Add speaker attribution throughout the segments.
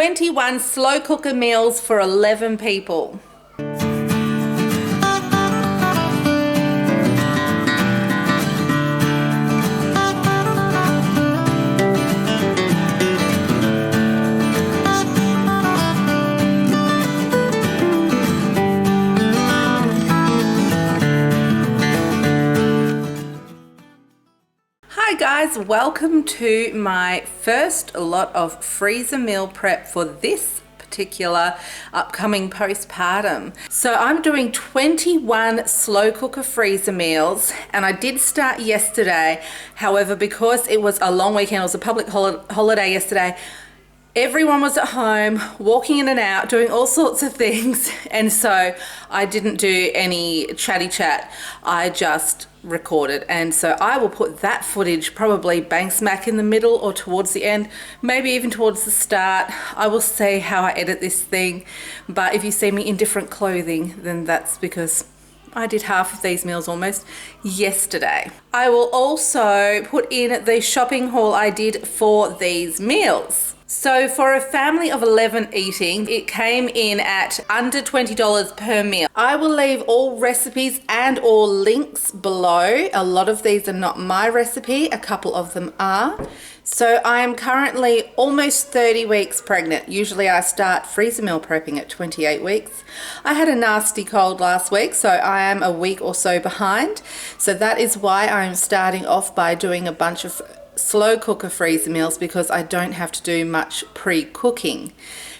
Speaker 1: 21 slow cooker meals for 11 people. Hi guys, welcome to my first lot of freezer meal prep for this particular upcoming postpartum. So I'm doing 21 slow cooker freezer meals, and I did start yesterday. However, because it was a long weekend, it was a public holiday yesterday, everyone was at home, walking in and out, doing all sorts of things, and so I didn't do any chatty chat. I just recorded, and so I will put that footage probably bang smack in the middle or towards the end, maybe even towards the start. I will see how I edit this thing, but if you see me in different clothing, then that's because I did half of these meals almost yesterday. I will also put in the shopping haul I did for these meals. So for a family of 11 eating, it came in at under $20 per meal. I will leave all recipes and or links below. A lot of these are not my recipe, a couple of them are. So I am currently almost 30 weeks pregnant. Usually I start freezer meal prepping at 28 weeks. I had a nasty cold last week, so I am a week or so behind. So that is why I'm starting off by doing a bunch of slow cooker freezer meals, because I don't have to do much pre-cooking.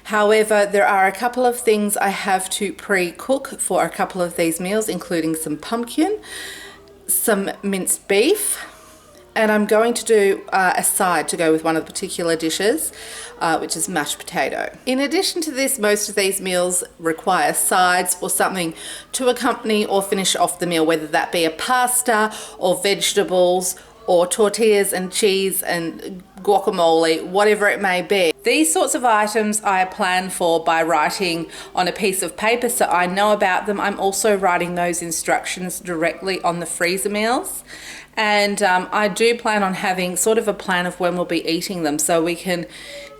Speaker 1: However, there are a couple of things I have to pre-cook for a couple of these meals, including some pumpkin, some minced beef, and I'm going to do a side to go with one of the particular dishes, which is mashed potato. In addition to this, most of these meals require sides or something to accompany or finish off the meal, whether that be a pasta or vegetables or tortillas and cheese and guacamole, whatever it may be. These sorts of items I plan for by writing on a piece of paper so I know about them. I'm also writing those instructions directly on the freezer meals. And I do plan on having sort of a plan of when we'll be eating them, so we can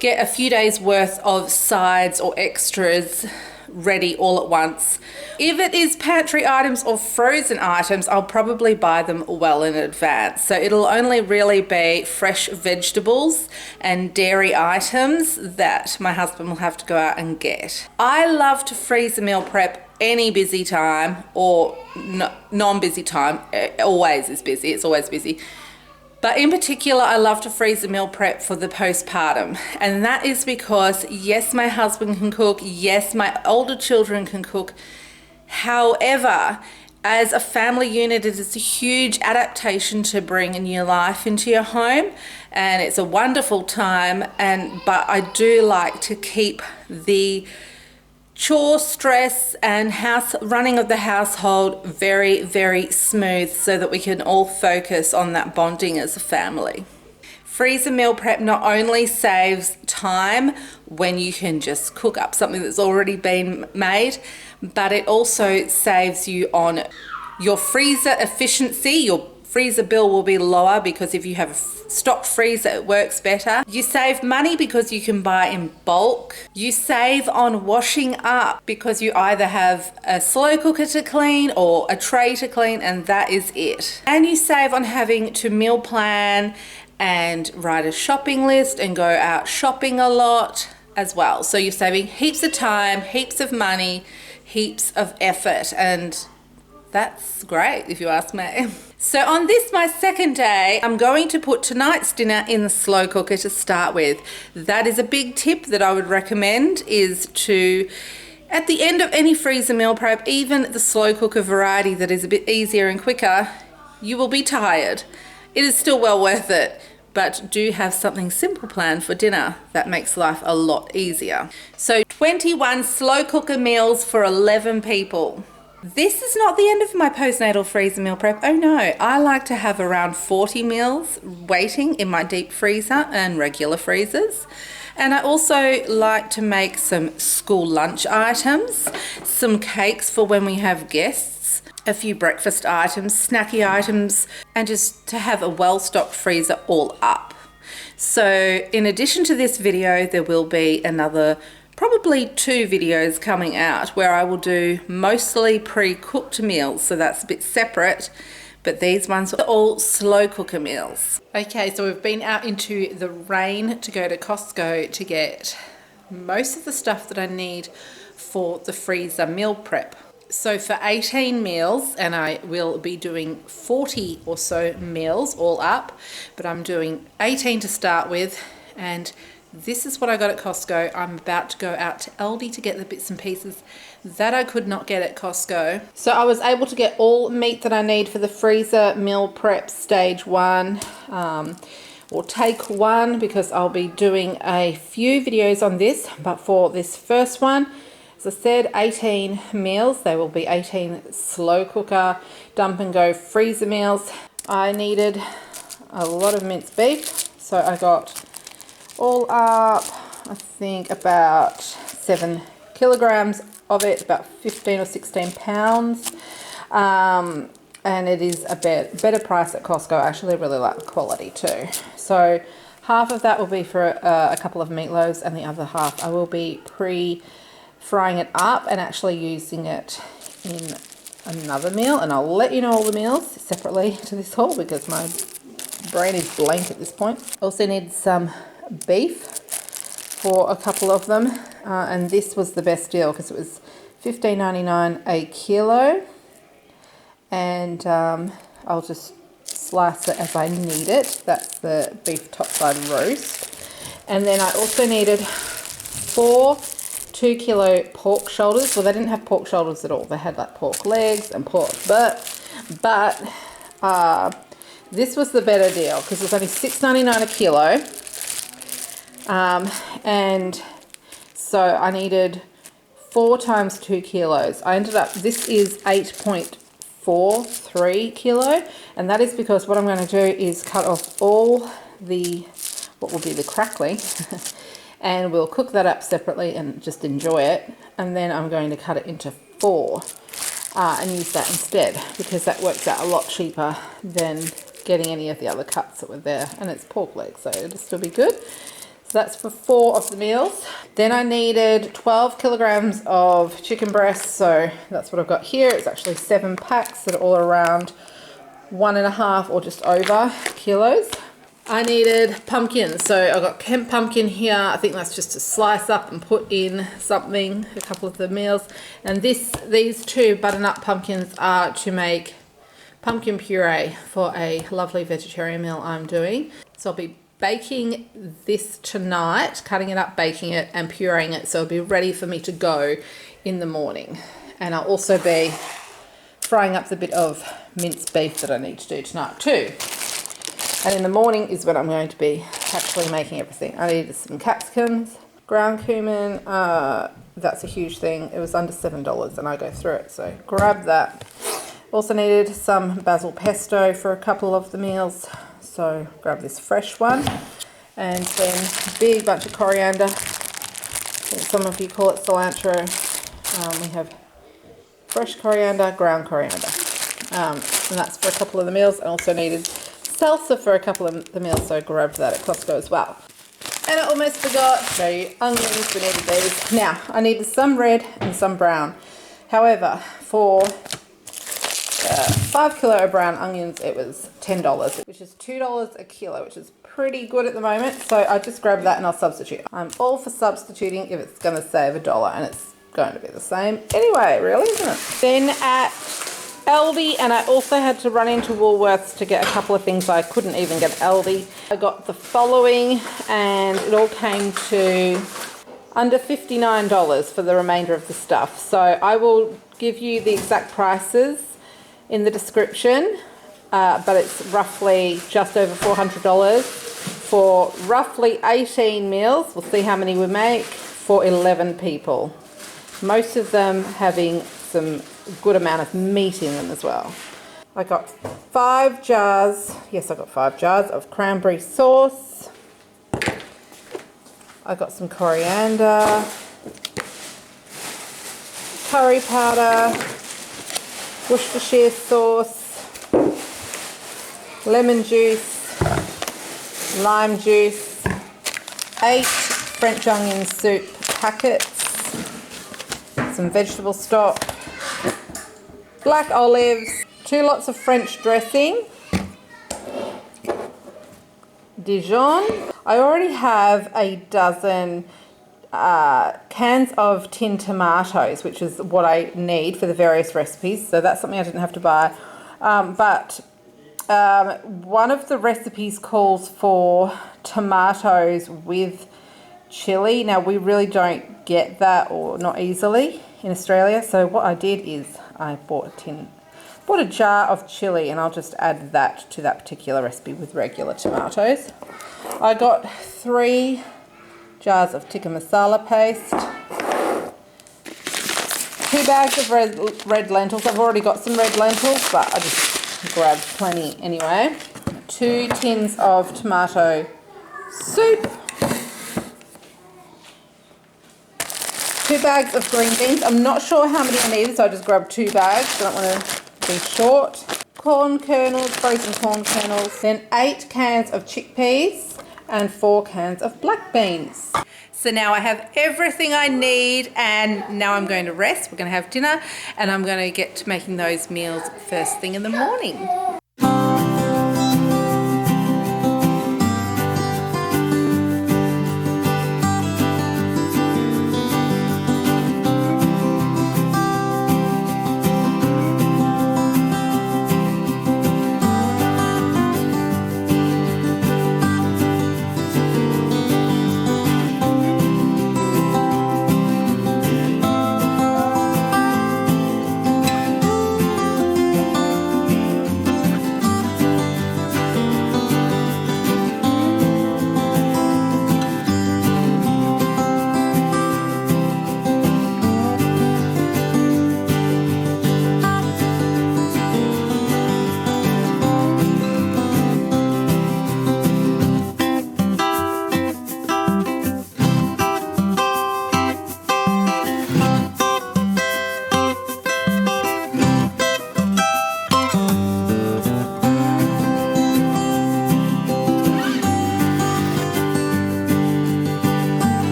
Speaker 1: get a few days worth of sides or extras ready all at once. If it is pantry items or frozen items, I'll probably buy them well in advance. So it'll only really be fresh vegetables and dairy items that my husband will have to go out and get. I love to freezer meal prep any busy time or non-busy time. It always is busy, it's always busy. But in particular, I love to freeze a meal prep for the postpartum. And that is because, yes, my husband can cook. Yes, my older children can cook. However, as a family unit, it is a huge adaptation to bring a new life into your home. And it's a wonderful time. But I do like to keep the chore stress and running of the household very, very smooth so that we can all focus on that bonding as a family. Freezer meal prep not only saves time when you can just cook up something that's already been made, but it also saves you on your freezer efficiency. Your freezer bill will be lower because if you have a stocked freezer, it works better. You save money because you can buy in bulk. You save on washing up because you either have a slow cooker to clean or a tray to clean, and that is it. And you save on having to meal plan and write a shopping list and go out shopping a lot as well. So you're saving heaps of time, heaps of money, heaps of effort, and that's great if you ask me. So on this, my second day, I'm going to put tonight's dinner in the slow cooker to start with. That is a big tip that I would recommend, is to, at the end of any freezer meal prep, even the slow cooker variety that is a bit easier and quicker, you will be tired. It is still well worth it, but do have something simple planned for dinner. That makes life a lot easier. So 21 slow cooker meals for 11 people. This is not the end of my postnatal freezer meal prep. Oh no, I like to have around 40 meals waiting in my deep freezer and regular freezers. And I also like to make some school lunch items, some cakes for when we have guests, a few breakfast items, snacky items, and just to have a well-stocked freezer all up. So in addition to this video, there will be another probably 2 videos coming out where I will do mostly pre-cooked meals. So that's a bit separate, but these ones are all slow cooker meals. Okay, so we've been out into the rain to go to Costco to get most of the stuff that I need for the freezer meal prep. So for 18 meals, and I will be doing 40 or so meals all up, but I'm doing 18 to start with, and this is what I got at Costco. I'm about to go out to Aldi to get the bits and pieces that I could not get at Costco. So I was able to get all meat that I need for the freezer meal prep stage 1, or take 1, because I'll be doing a few videos on this, but for this first one, as I said, 18 meals. They will be 18 slow cooker, dump and go freezer meals. I needed a lot of minced beef, so I got all up, I think about 7 kilograms of it, about 15 or 16 pounds. And it is a better price at Costco. I actually really like the quality too. So half of that will be for a couple of meatloaves, and the other half I will be frying it up and actually using it in another meal, and I'll let you know all the meals separately to this haul because my brain is blank at this point. Also need some beef for a couple of them, and this was the best deal because it was $15.99 a kilo, and I'll just slice it as I need it. That's the beef topside roast. And then I also needed 4 2-kilo pork shoulders. Well, they didn't have pork shoulders at all. They had like pork legs and pork butt, but this was the better deal because it was only $6.99 a kilo. And so I needed 4 times 2 kilos. I ended up, this is 8.43 kilo, and that is because what I'm going to do is cut off all the, what will be the crackling, and we'll cook that up separately and just enjoy it. And then I'm going to cut it into 4 and use that instead, because that works out a lot cheaper than getting any of the other cuts that were there. And it's pork legs, so it'll still be good. So that's for 4 of the meals. Then I needed 12 kilograms of chicken breasts. So that's what I've got here. It's actually 7 packs that are all around 1.5 or just over kilos. I needed pumpkins, so I got Kent pumpkin here. I think that's just to slice up and put in something, a couple of the meals. And these 2 butternut pumpkins are to make pumpkin puree for a lovely vegetarian meal I'm doing. So I'll be baking this tonight, cutting it up, baking it and pureeing it, so it'll be ready for me to go in the morning. And I'll also be frying up the bit of minced beef that I need to do tonight too. And in the morning is when I'm going to be actually making everything. I needed some capsicums, ground cumin. That's a huge thing. It was under $7 and I go through it, so grab that. Also needed some basil pesto for a couple of the meals, so grab this fresh one. And then a big bunch of coriander. I think some of you call it cilantro. We have fresh coriander, ground coriander. And that's for a couple of the meals. I also needed salsa for a couple of the meals, so grabbed that at Costco as well. And I almost forgot, so onions, we needed these. Now, I needed some red and some brown. However, for 5 kilo of brown onions, it was $10, which is $2 a kilo, which is pretty good at the moment. So I just grabbed that and I'll substitute. I'm all for substituting if it's going to save $1, and it's going to be the same anyway, really, isn't it? Then at Aldi, and I also had to run into Woolworths to get a couple of things I couldn't even get at Aldi. I got the following, and it all came to under $59 for the remainder of the stuff. So I will give you the exact prices in the description, but it's roughly just over $400 for roughly 18 meals. We'll see how many we make for 11 people. Most of them having some good amount of meat in them as well. I got 5 jars, yes, I got 5 jars of cranberry sauce. I got some coriander, curry powder, Worcestershire sauce, lemon juice, lime juice, 8 French onion soup packets, some vegetable stock, black olives, 2 lots of French dressing, Dijon. I already have a dozen cans of tinned tomatoes, which is what I need for the various recipes, so that's something I didn't have to buy. But one of the recipes calls for tomatoes with chili. Now we really don't get that, or not easily, in Australia, so what I did is I bought a jar of chili, and I'll just add that to that particular recipe with regular tomatoes. I got 3 jars of tikka masala paste, 2 bags of red lentils. I've already got some red lentils, but I just grabbed plenty anyway. 2 tins of tomato soup, 2 bags of green beans. I'm not sure how many I needed, so I just grabbed 2 bags. I don't want to be short. Corn kernels, frozen corn kernels. Then 8 cans of chickpeas and 4 cans of black beans. So now I have everything I need, and now I'm going to rest. We're going to have dinner, and I'm going to get to making those meals first thing in the morning.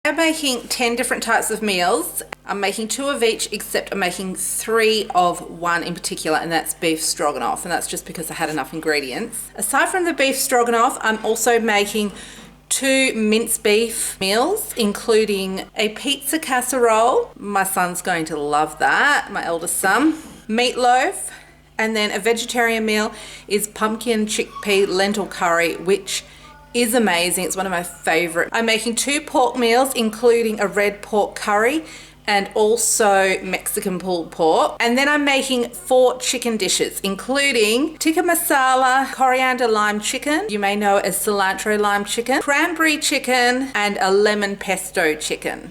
Speaker 1: I'm making 10 different types of meals. I'm making 2 of each, except I'm making 3 of one in particular, and that's beef stroganoff, and that's just because I had enough ingredients. Aside from the beef stroganoff, I'm also making 2 minced beef meals, including a pizza casserole. My son's going to love that, my eldest son. Meatloaf, and then a vegetarian meal is pumpkin chickpea lentil curry, which is amazing. It's one of my favorite. I'm making 2 pork meals, including a red pork curry and also Mexican pulled pork. And then I'm making 4 chicken dishes, including tikka masala, coriander lime chicken, you may know as cilantro lime chicken, cranberry chicken, and a lemon pesto chicken.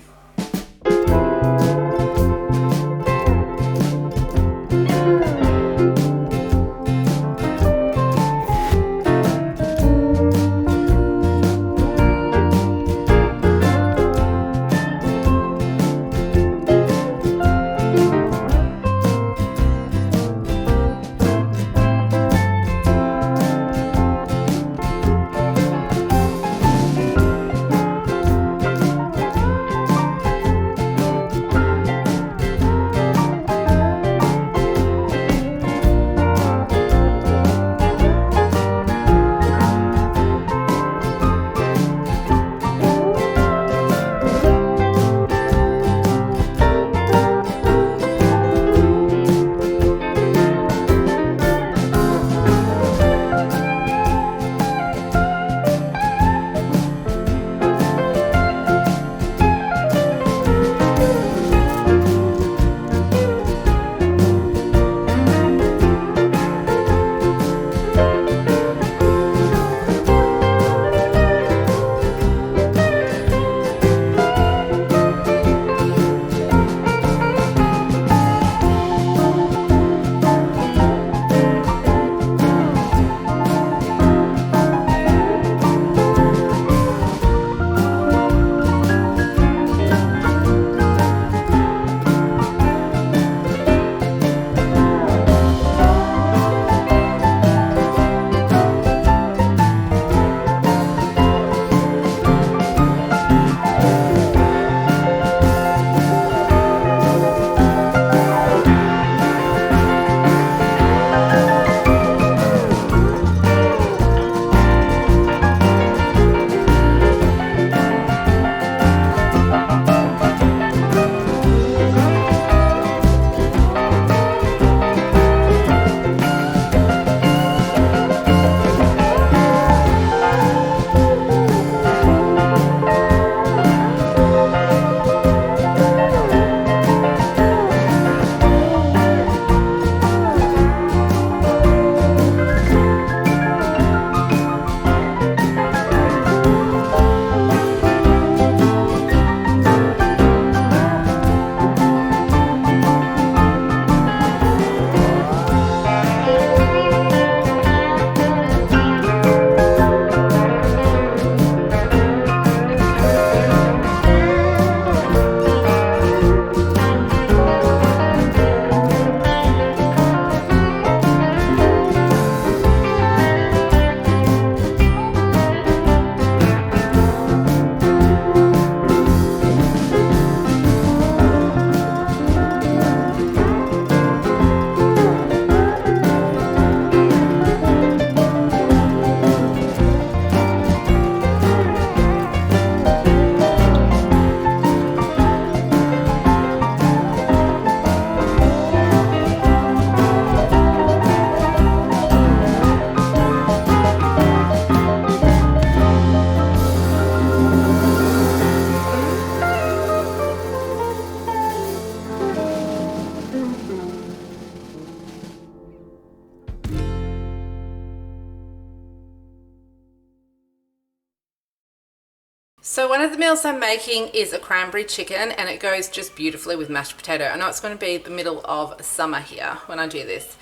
Speaker 1: So one of the meals I'm making is a cranberry chicken, and it goes just beautifully with mashed potato. I know it's going to be the middle of summer here when I do this,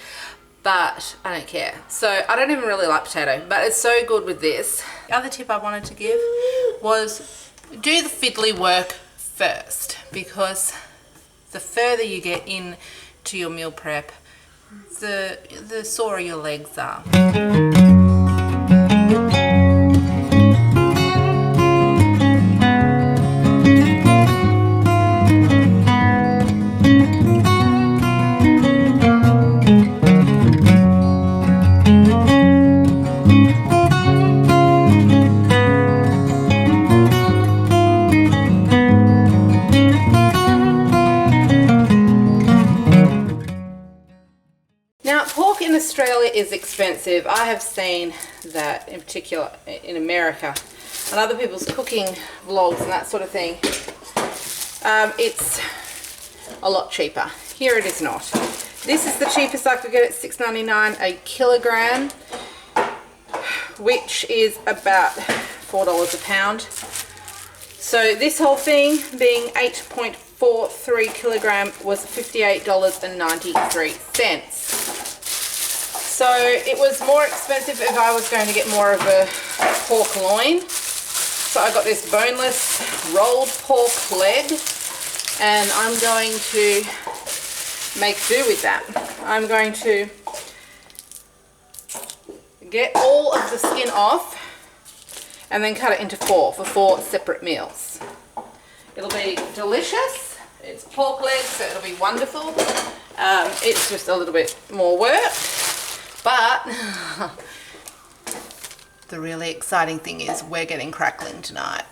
Speaker 1: but I don't care. So I don't even really like potato, but it's so good with this. The other tip I wanted to give was do the fiddly work first, because the further you get into your meal prep, the sorer your legs are. Now, pork in Australia is expensive. I have seen that, in particular in America, and other people's cooking vlogs and that sort of thing. It's a lot cheaper. Here it is not. This is the cheapest I could get at $6.99 a kilogram, which is about $4 a pound. So this whole thing, being 8.43 kilogram, was $58.93. So it was more expensive if I was going to get more of a pork loin. So I got this boneless rolled pork leg, and I'm going to make do with that. I'm going to get all of the skin off and then cut it into four for 4 separate meals. It'll be delicious. It's pork legs, so it'll be wonderful. It's just a little bit more work, but the really exciting thing is we're getting crackling tonight.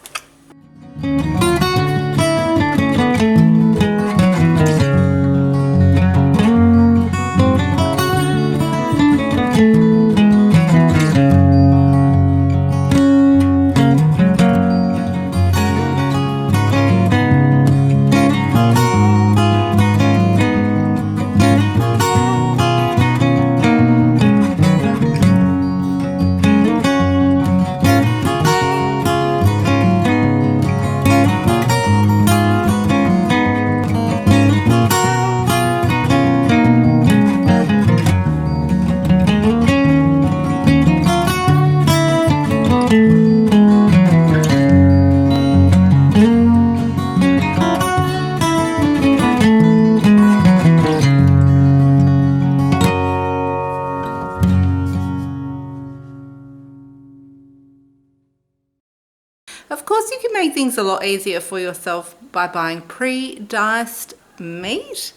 Speaker 1: Of course, you can make things a lot easier for yourself by buying pre-diced meat,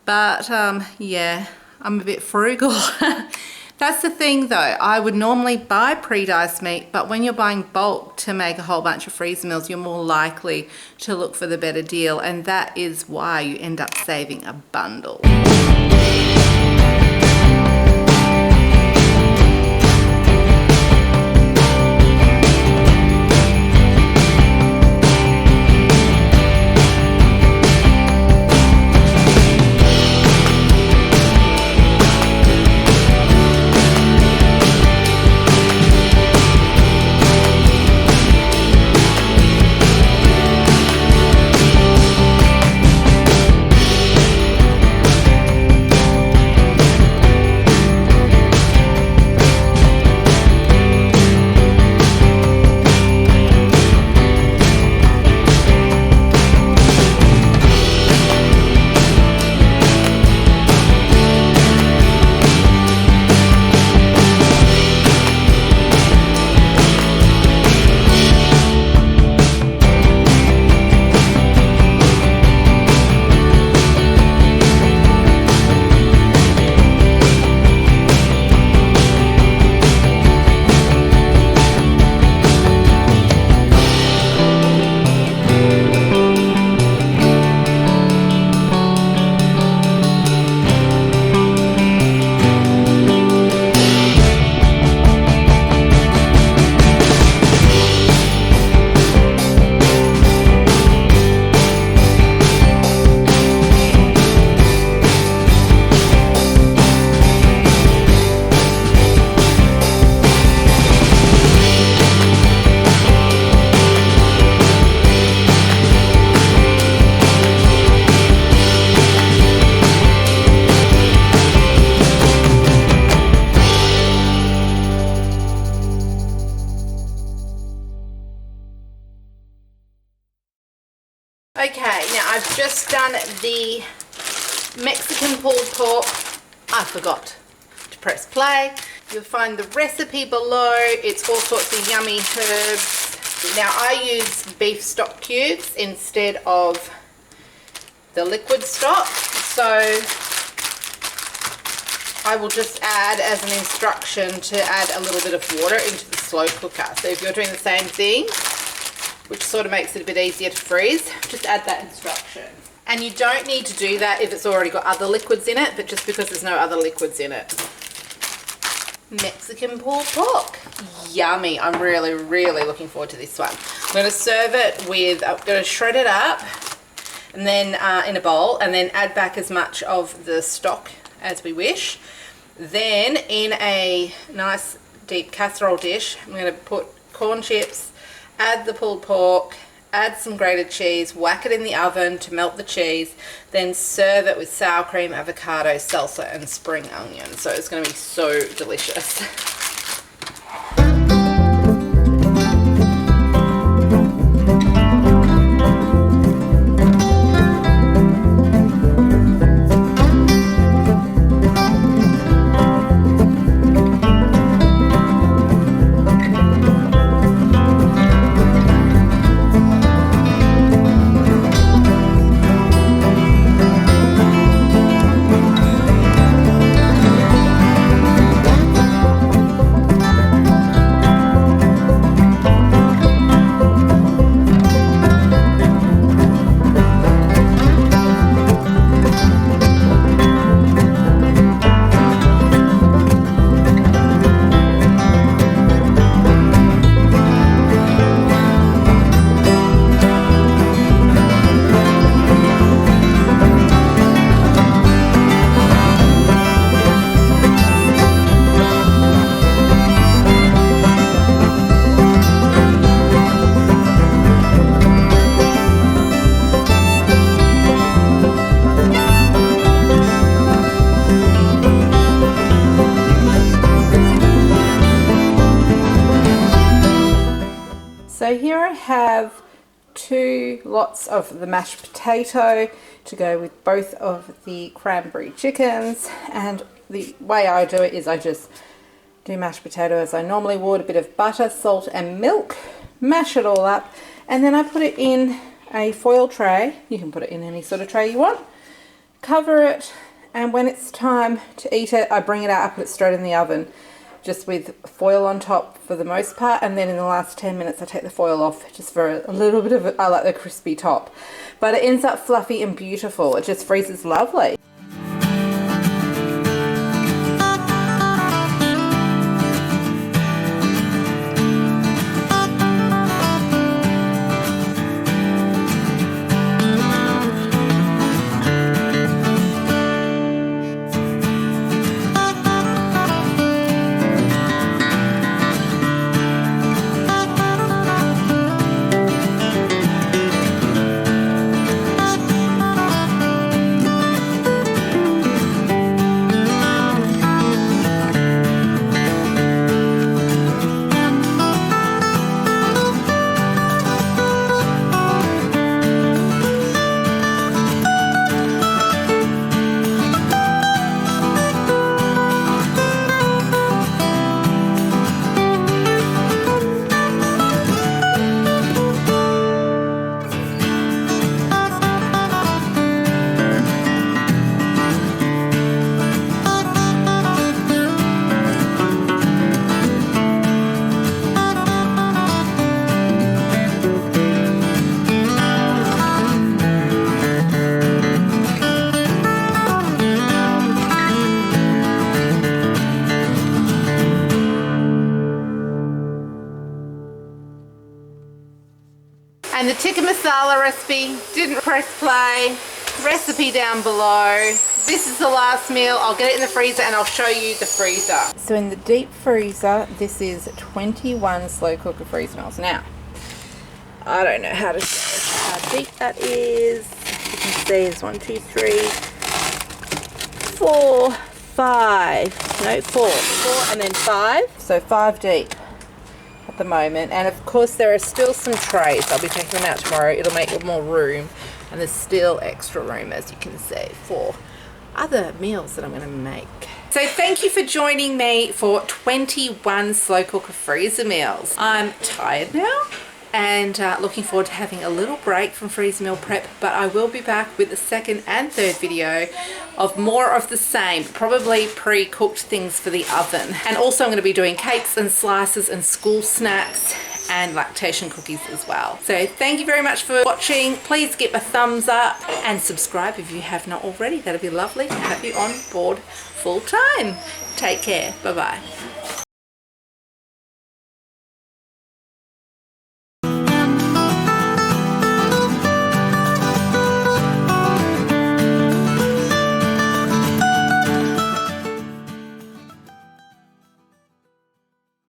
Speaker 1: but yeah, I'm a bit frugal. That's the thing though, I would normally buy pre-diced meat, but when you're buying bulk to make a whole bunch of freezer meals, you're more likely to look for the better deal, and that is why you end up saving a bundle. Okay, now I've just done the Mexican pulled pork. I forgot to press play. You'll find the recipe below. It's all sorts of yummy herbs. Now I use beef stock cubes instead of the liquid stock. So I will just add as an instruction to add a little bit of water into the slow cooker. So if you're doing the same thing, which sort of makes it a bit easier to freeze, just add that instruction. And you don't need to do that if it's already got other liquids in it, but just because there's no other liquids in it. Mexican pulled pork. Yummy. I'm really, really looking forward to this one. I'm going to serve it with, I'm going to shred it up and then in a bowl, and then add back as much of the stock as we wish. Then in a nice deep casserole dish, I'm going to put corn chips, add the pulled pork, add some grated cheese, whack it in the oven to melt the cheese, then serve it with sour cream, avocado, salsa and spring onion. So it's going to be so delicious. So here I have 2 lots of the mashed potato to go with both of the cranberry chickens, and the way I do it is I just do mashed potato as I normally would, a bit of butter, salt and milk, mash it all up, and then I put it in a foil tray. You can put it in any sort of tray you want, cover it, and when it's time to eat it, I bring it out, I put it straight in the oven, just with foil on top for the most part, and then in the last 10 minutes I take the foil off just for a little bit of I like the crispy top, but it ends up fluffy and beautiful. It just freezes lovely. And the tikka masala recipe, didn't press play, recipe down below. This is the last meal. I'll get it in the freezer and I'll show you the freezer. So in the deep freezer, this is 21 slow cooker freeze meals. Now, I don't know how to say how deep that is. You can see it's 1, 2, 3, 4, 5. No, 4 and then 5. So 5 deep. at the moment. And of course there are still some trays. I'll be taking them out tomorrow. It'll make more room, and there's still extra room, as you can see, for other meals that I'm going to make. So thank you for joining me for 21 slow cooker freezer meals. I'm tired now and looking forward to having a little break from freezer meal prep, but I will be back with the second and third video of more of the same, probably pre-cooked things for the oven. And also I'm going to be doing cakes and slices and school snacks and lactation cookies as well. So thank you very much for watching. Please give a thumbs up and subscribe if you have not already. That'd be lovely to have you on board full time. Take care. Bye bye.